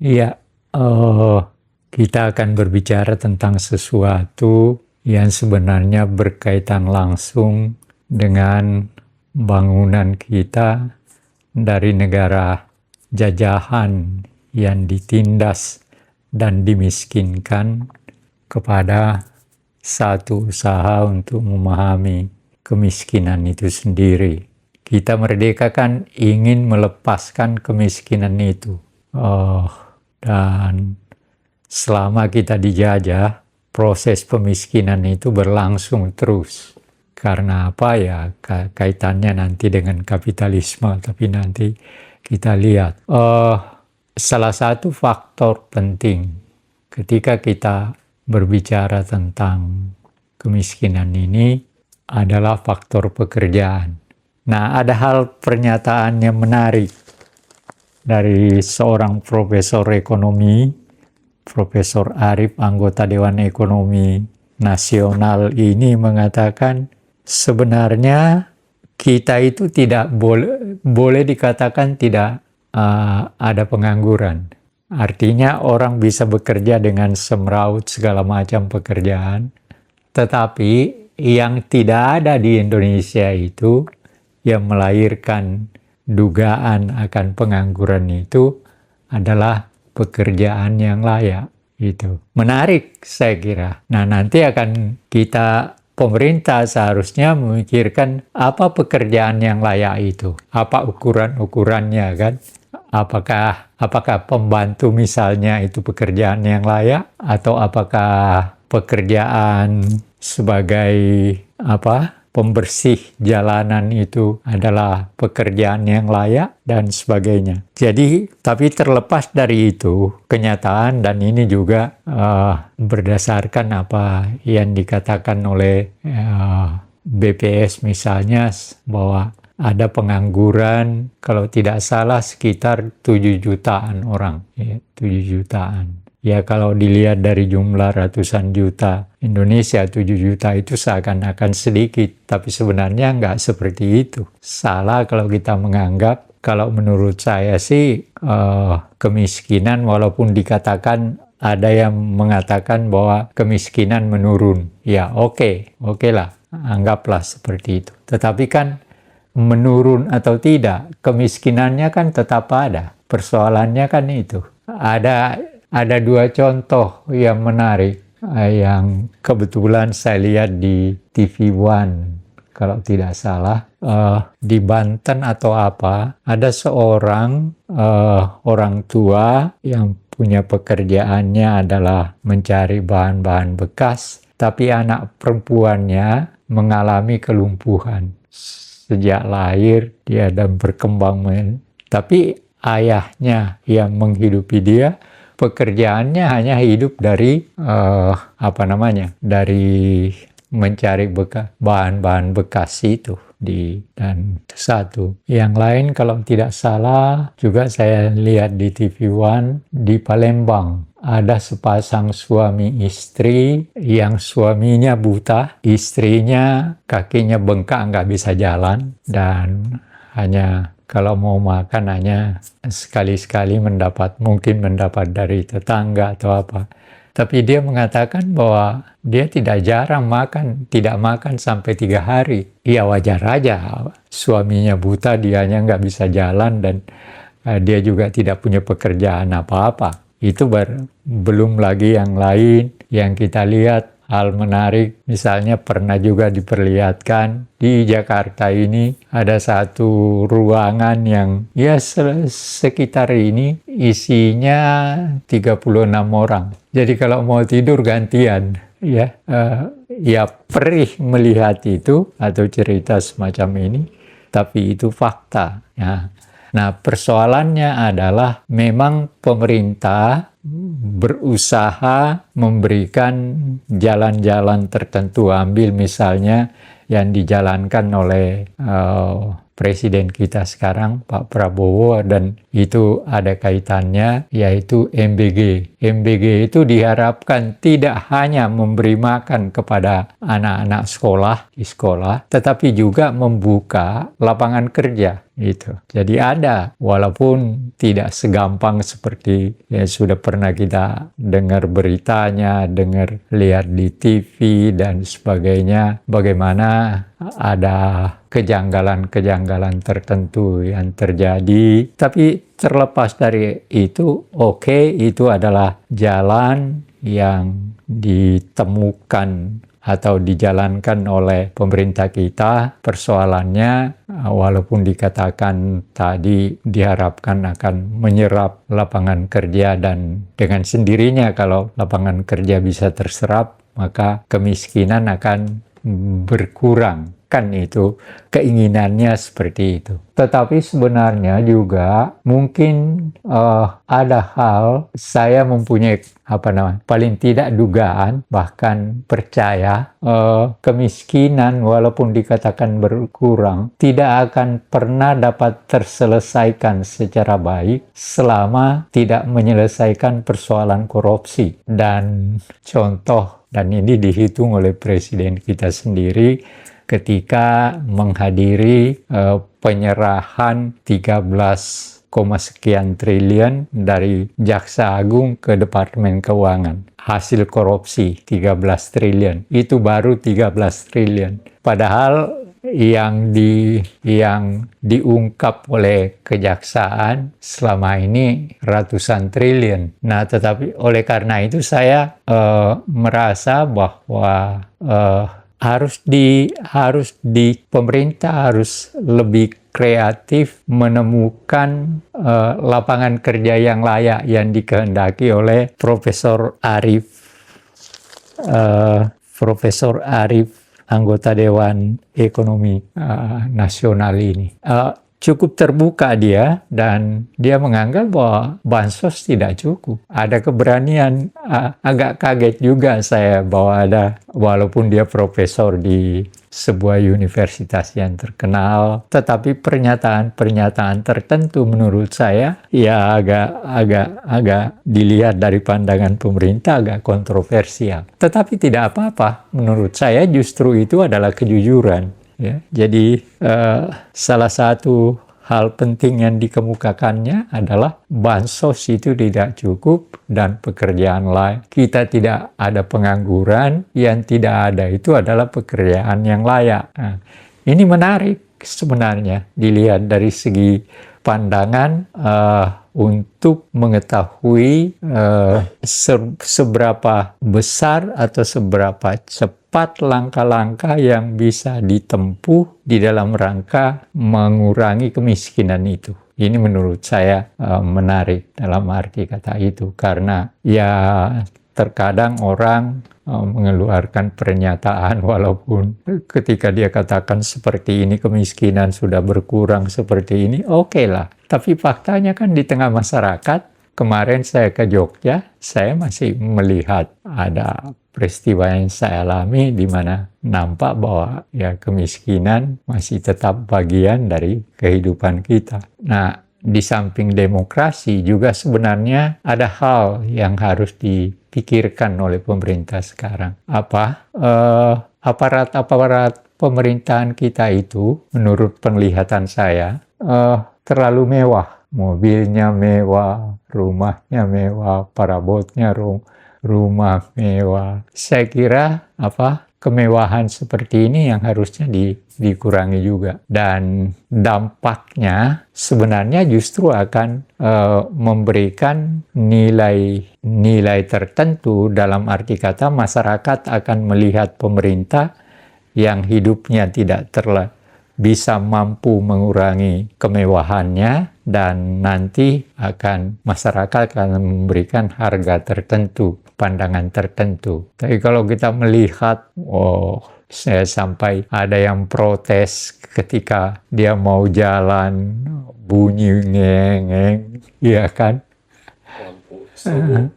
Iya, eh, kita akan berbicara tentang sesuatu yang sebenarnya berkaitan langsung dengan bangunan kita dari negara jajahan yang ditindas dan dimiskinkan kepada satu usaha untuk memahami kemiskinan itu sendiri. Kita merdeka kan ingin melepaskan kemiskinan itu. Dan selama kita dijajah, proses pemiskinan itu berlangsung terus. Karena apa ya, kaitannya nanti dengan kapitalisme, tapi nanti kita lihat. Salah satu faktor penting ketika kita berbicara tentang kemiskinan ini adalah faktor pekerjaan. Nah, ada hal pernyataan yang menarik dari seorang profesor ekonomi, Profesor Arif, anggota Dewan Ekonomi Nasional ini mengatakan sebenarnya kita itu tidak boleh dikatakan tidak ada pengangguran. Artinya orang bisa bekerja dengan semeraut segala macam pekerjaan, tetapi yang tidak ada di Indonesia itu yang melahirkan dugaan akan pengangguran itu adalah pekerjaan yang layak. Itu menarik saya kira. Nah, nanti akan pemerintah seharusnya memikirkan apa pekerjaan yang layak itu, apa ukuran-ukurannya kan. Apakah pembantu misalnya itu pekerjaan yang layak, atau apakah pekerjaan sebagai pembersih jalanan itu adalah pekerjaan yang layak dan sebagainya. Jadi, tapi terlepas dari itu, kenyataan, dan ini juga berdasarkan apa yang dikatakan oleh BPS misalnya, bahwa ada pengangguran, kalau tidak salah sekitar 7 jutaan orang. Ya, 7 jutaan. Ya, kalau dilihat dari jumlah ratusan juta Indonesia, 7 juta itu seakan-akan sedikit. Tapi sebenarnya nggak seperti itu. Salah kalau kita menganggap, kalau menurut saya sih, kemiskinan walaupun dikatakan, ada yang mengatakan bahwa kemiskinan menurun. Ya, oke lah, anggaplah seperti itu. Tetapi kan menurun atau tidak, kemiskinannya kan tetap ada. Persoalannya kan itu. Ada 2 contoh yang menarik, yang kebetulan saya lihat di TV One, kalau tidak salah, di Banten atau apa, ada seorang orang tua yang punya pekerjaannya adalah mencari bahan-bahan bekas, tapi anak perempuannya mengalami kelumpuhan. Sejak lahir dia dan berkembang, tapi ayahnya yang menghidupi dia, pekerjaannya hanya hidup dari dari mencari bahan-bahan bekas itu. Dan satu. Yang lain kalau tidak salah juga saya lihat di TV One di Palembang. Ada sepasang suami istri yang suaminya buta, istrinya kakinya bengkak nggak bisa jalan, dan hanya kalau mau makan hanya sekali-sekali mungkin mendapat dari tetangga atau apa. Tapi dia mengatakan bahwa dia tidak makan sampai 3 hari. Ya wajar aja, suaminya buta, dianya nggak bisa jalan, dan dia juga tidak punya pekerjaan apa-apa. Itu belum lagi yang lain yang kita lihat. Hal menarik, misalnya pernah juga diperlihatkan di Jakarta ini ada satu ruangan yang ya sekitar ini isinya 36 orang. Jadi kalau mau tidur gantian, ya perih melihat itu atau cerita semacam ini, tapi itu fakta. Ya. Nah, persoalannya adalah memang pemerintah berusaha memberikan jalan-jalan tertentu. Ambil misalnya yang dijalankan oleh Presiden kita sekarang, Pak Prabowo, dan itu ada kaitannya, yaitu MBG. MBG itu diharapkan tidak hanya memberi makan kepada anak-anak sekolah di sekolah, tetapi juga membuka lapangan kerja. Itu. Jadi ada, walaupun tidak segampang seperti yang sudah pernah kita dengar beritanya, dengar lihat di TV dan sebagainya, bagaimana ada kejanggalan-kejanggalan tertentu yang terjadi. Tapi terlepas dari itu, itu adalah jalan yang ditemukan atau dijalankan oleh pemerintah kita. Persoalannya, walaupun dikatakan tadi diharapkan akan menyerap lapangan kerja, dan dengan sendirinya kalau lapangan kerja bisa terserap, maka kemiskinan akan berkurang. Kan itu keinginannya seperti itu. Tetapi sebenarnya juga mungkin ada hal saya mempunyai paling tidak dugaan, bahkan percaya kemiskinan walaupun dikatakan berkurang tidak akan pernah dapat terselesaikan secara baik selama tidak menyelesaikan persoalan korupsi. Dan contoh, dan ini dihitung oleh presiden kita sendiri ketika menghadiri penyerahan 13, sekian triliun dari Jaksa Agung ke Departemen Keuangan. Hasil korupsi 13 triliun. Itu baru 13 triliun. Padahal yang diungkap oleh kejaksaan selama ini ratusan triliun. Nah, tetapi oleh karena itu saya merasa bahwa pemerintah harus lebih kreatif menemukan lapangan kerja yang layak yang dikehendaki oleh Profesor Arif, anggota Dewan Ekonomi Nasional ini. Cukup terbuka dia, dan dia menganggap bahwa bansos tidak cukup. Ada keberanian, agak kaget juga saya bahwa walaupun dia profesor di sebuah universitas yang terkenal, tetapi pernyataan tertentu menurut saya ya agak dilihat dari pandangan pemerintah agak kontroversial. Tetapi tidak apa-apa, menurut saya justru itu adalah kejujuran. Ya, jadi salah satu hal penting yang dikemukakannya adalah bansos itu tidak cukup dan pekerjaan lain. Kita tidak ada pengangguran, yang tidak ada itu adalah pekerjaan yang layak. Nah, ini menarik sebenarnya dilihat dari segi pandangan untuk mengetahui seberapa besar atau seberapa cepat langkah-langkah yang bisa ditempuh di dalam rangka mengurangi kemiskinan itu. Ini menurut saya menarik dalam arti kata itu, karena ya terkadang orang mengeluarkan pernyataan walaupun ketika dia katakan seperti ini kemiskinan sudah berkurang seperti ini, oke lah. Tapi faktanya kan di tengah masyarakat, kemarin saya ke Jogja, saya masih melihat ada peristiwa yang saya alami di mana nampak bahwa ya kemiskinan masih tetap bagian dari kehidupan kita. Nah, di samping demokrasi juga sebenarnya ada hal yang harus dipikirkan oleh pemerintah sekarang. Aparat-aparat pemerintahan kita itu menurut penglihatan saya terlalu mewah. Mobilnya mewah, rumahnya mewah, perabotnya rumah mewah. Saya kira kemewahan seperti ini yang harusnya dikurangi juga. Dan dampaknya sebenarnya justru akan memberikan nilai tertentu, dalam arti kata masyarakat akan melihat pemerintah yang hidupnya tidak bisa mampu mengurangi kemewahannya, dan nanti masyarakat akan memberikan harga tertentu, pandangan tertentu. Tapi kalau kita melihat, saya sampai ada yang protes ketika dia mau jalan bunyi ngeng, iya kan? Lampu strobo.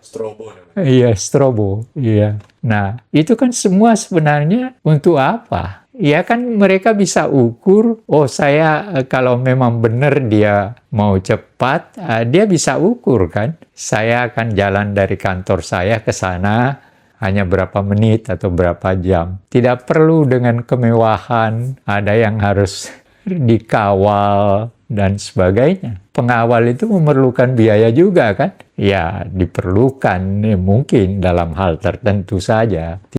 Strobo namanya. Iya, strobo. Iya. Nah, itu kan semua sebenarnya untuk apa? Ya kan mereka bisa ukur, oh saya kalau memang benar dia mau cepat, dia bisa ukur kan. Saya akan jalan dari kantor saya ke sana hanya berapa menit atau berapa jam. Tidak perlu dengan kemewahan, ada yang harus dikawal dan sebagainya. Pengawal itu memerlukan biaya juga kan? Ya diperlukan, mungkin dalam hal tertentu saja.